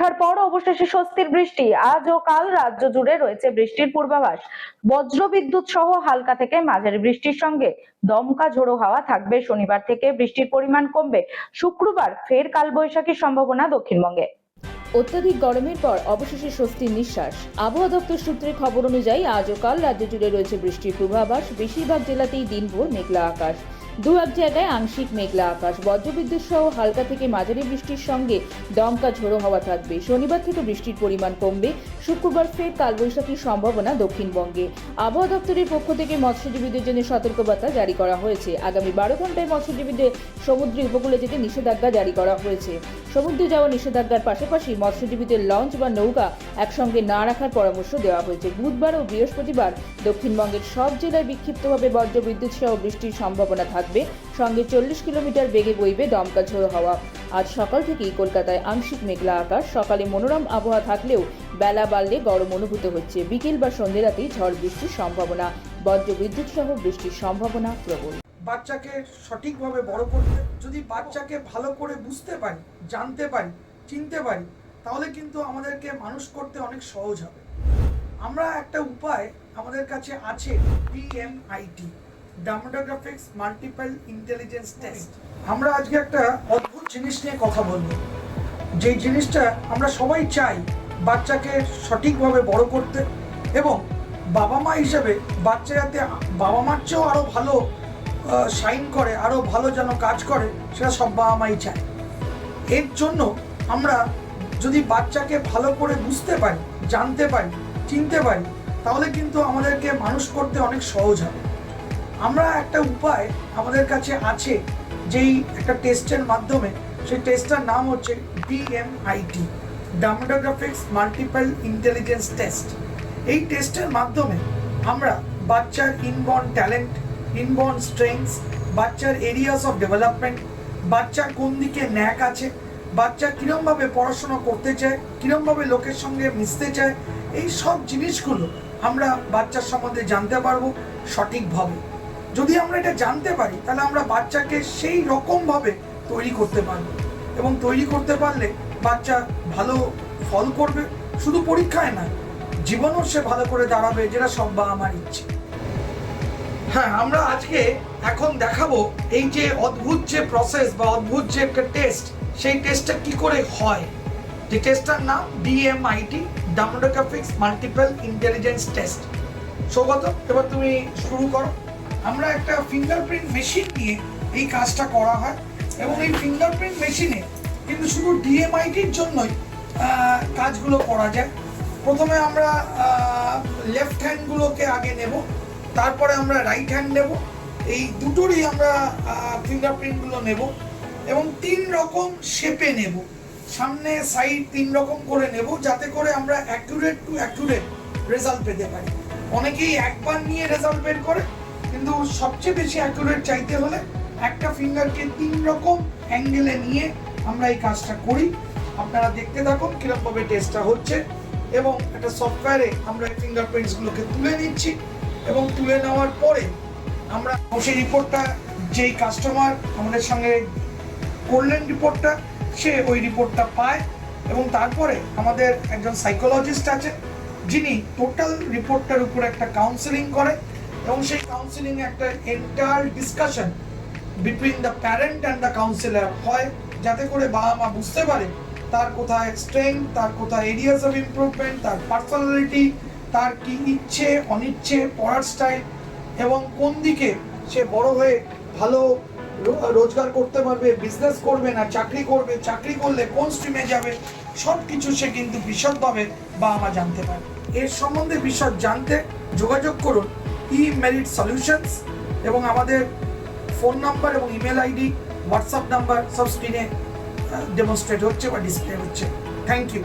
অপেক্ষার পর অবশেষে স্বস্তির বৃষ্টি। আজ ও কাল রাজ্য জুড়ে রয়েছে বৃষ্টির পূর্বাভাস। বজ্রবিদ্যুৎ সহ হালকা থেকে মাঝারি বৃষ্টির সঙ্গে দমকা ঝোড়ো হাওয়া থাকবে। শনিবার থেকে বৃষ্টির পরিমাণ কমবে। শুক্রবার ফের কালবৈশাখীর সম্ভাবনা দক্ষিণবঙ্গে। অত্যাধিক গরমের পর অবশেষে স্বস্তির নিঃশ্বাস। আবহাওয়া দপ্তর সূত্রের খবর অনুযায়ী আজ ও কাল রাজ্য জুড়ে রয়েছে বৃষ্টির পূর্বাভাস। বেশিরভাগ জেলাতেই দিনভর মেঘলা আকাশ, দু এক জায়গায় আংশিক মেঘলা আকাশ। বজ্রবিদ্যুৎ সহ হালকা থেকে মাঝারি বৃষ্টির সঙ্গে দমকা ঝোড়ো হাওয়া থাকবে। শনিবার থেকে বৃষ্টির পরিমাণ কমবে। শুক্রবার ফের কালবৈশাখীর সম্ভাবনা দক্ষিণবঙ্গে। আবহাওয়া দপ্তরের পক্ষ থেকে মৎস্যজীবীদের জন্য সতর্কবার্তা জারি করা হয়েছে। আগামী 12 ঘন্টায় মৎস্যজীবীদের সমুদ্রে উপকূলে যেতে নিষেধাজ্ঞা জারি করা হয়েছে। সমুদ্রে যাওয়া নিষেধাজ্ঞার পাশাপাশি মৎস্যজীবীদের লঞ্চ বা নৌকা একসঙ্গে না রাখার পরামর্শ দেওয়া হয়েছে। বুধবার ও বৃহস্পতিবার দক্ষিণবঙ্গের সব জেলায় বিক্ষিপ্তভাবে বজ্রবিদ্যুৎ সহ বৃষ্টির সম্ভাবনা থাকবে। সঙ্গে 40 কিলোমিটার বেগে বইবে দমকা ঝোড়ো হাওয়া। আজ সকাল থেকেই কলকাতায় আংশিক মেঘলা আকাশ। সকালে মনোরম আবহাওয়া থাকলেও বেলা বাড়লে গরম অনুভূত হচ্ছে। বিকেল বা সন্ধ্যে রাতেই ঝড় বৃষ্টির সম্ভাবনা। বজ্রবিদ্যুৎ সহ বৃষ্টির সম্ভাবনা প্রবল। বাচ্চাকে সঠিকভাবে বড় করতে, যদি বাচ্চাকে ভালো করে বুঝতে পারি, জানতে পারি, চিনতে পারি, তাহলে কিন্তু আমাদেরকে মানুষ করতে অনেক সহজ হবে। আমরা একটা উপায় আমাদের কাছে আছে, DMIT, demographics multiple intelligence test. আমরা আজকে একটা অদ্ভুত জিনিস নিয়ে কথা বলবো, যেই জিনিসটা আমরা সবাই চাই বাচ্চাকে সঠিকভাবে বড় করতে, এবং বাবা মা হিসেবে বাচ্চা যাতে বাবা মার চেয়েও আরও ভালো শাইন করে, আরও ভালো যেন কাজ করে, সেটা সব বাবা মাই চায়। এর জন্য আমরা যদি বাচ্চাকে ভালো করে বুঝতে পারি, জানতে পারি, চিনতে পারি, তাহলে কিন্তু আমাদেরকে মানুষ করতে অনেক সহজ হবে। আমরা একটা উপায় আমাদের কাছে আছে, যেই একটা টেস্টের মাধ্যমে, সেই টেস্টটার নাম হচ্ছে DMIT, demographics multiple intelligence test. এই টেস্টের মাধ্যমে আমরা বাচ্চার ইনবর্ন ট্যালেন্ট, ইনবর্ন স্ট্রেংথস, বাচ্চার এরিয়াস অফ ডেভেলপমেন্ট, বাচ্চার কোন দিকে ন্যাক আছে, বাচ্চা কীরমভাবে পড়াশোনা করতে চায়, কীরমভাবে লোকের সঙ্গে মিশতে চায়, এই সব জিনিসগুলো আমরা বাচ্চার সম্বন্ধে জানতে পারবো সঠিকভাবে। যদি আমরা এটা জানতে পারি, তাহলে আমরা বাচ্চাকে সেই রকমভাবে তৈরি করতে পারবো, এবং তৈরি করতে পারলে বাচ্চা ভালো ফল করবে। শুধু পরীক্ষায় না, জীবনও সে ভালো করে দাঁড়াবে, যেটা সব বাবা মার ইচ্ছে। হ্যাঁ, আমরা আজকে এখন দেখাবো এই যে অদ্ভুত যে প্রসেস বা অদ্ভুত যে একটা টেস্ট, সেই টেস্টটা কি করে হয়। যে টেস্টটার নাম DMIT, demographics multiple intelligence test. Saugata, এবার তুমি শুরু করো। আমরা একটা ফিঙ্গারপ্রিন্ট মেশিন নিয়ে এই কাজটা করা হয়, এবং এই ফিঙ্গারপ্রিন্ট মেশিনে কিন্তু শুধু DMITর জন্যই কাজগুলো করা যায়। প্রথমে আমরা লেফট হ্যান্ডগুলোকে আগে নেব, তারপরে আমরা রাইট হ্যান্ড নেব। এই দুটোরই আমরা ফিঙ্গারপ্রিন্টগুলো নেব, এবং 3 রকম শেপে নেব, সামনে সাইড 3 রকম করে নেব, যাতে করে আমরা অ্যাকুরেট টু অ্যাকুরেট রেজাল্ট পেতে পারি। অনেকেই একবার নিয়ে রেজাল্ট বের করে, কিন্তু সবচেয়ে বেশি অ্যাকুরেট চাইতে হলে একটা ফিঙ্গারকে 3 রকম অ্যাঙ্গেলে নিয়ে আমরা এই কাজটা করি। আপনারা দেখতে থাকুন কীরকমভাবে টেস্টটা হচ্ছে, এবং একটা সফটওয়্যারে আমরা এই ফিঙ্গারপ্রিন্টসগুলোকে তুলে নিচ্ছি, এবং তুলে নেওয়ার পরে আমরা সেই রিপোর্টটা, যেই কাস্টমার আমাদের সঙ্গে করলেন রিপোর্টটা, সে ওই রিপোর্টটা পায়, এবং তারপরে আমাদের একজন সাইকোলজিস্ট আছে, যিনি টোটাল রিপোর্টটার উপর একটা কাউন্সেলিং করে, এবং সেই কাউন্সেলিংয়ে একটা entire discussion between the parent and the councillor হয়, যাতে করে বাবা মা বুঝতে পারে তার কোথায় স্ট্রেংথ, তার কোথায় এরিয়াস অফ ইমপ্রুভমেন্ট, তার পার্সোনালিটি, তার কি ইচ্ছে অনিচ্ছে, পড়ার স্টাইল, এবং কোন দিকে সে বড় হয়ে ভালো রোজগার করতে পারবে, বিজনেস করবে না চাকরি করবে, চাকরি করলে কোন স্ট্রিমে যাবে, সব কিছু সে কিন্তু বিশদভাবে বাবা মা জানতে পারে। এর সম্বন্ধে বিশদ জানতে যোগাযোগ করুন eMerit Solutions, এবং আমাদের ফোন নাম্বার এবং ইমেল আইডি, হোয়াটসঅ্যাপ নাম্বার সব স্ক্রিনে ডেমনস্ট্রেট হচ্ছে বা ডিসপ্লে হচ্ছে। Thank you.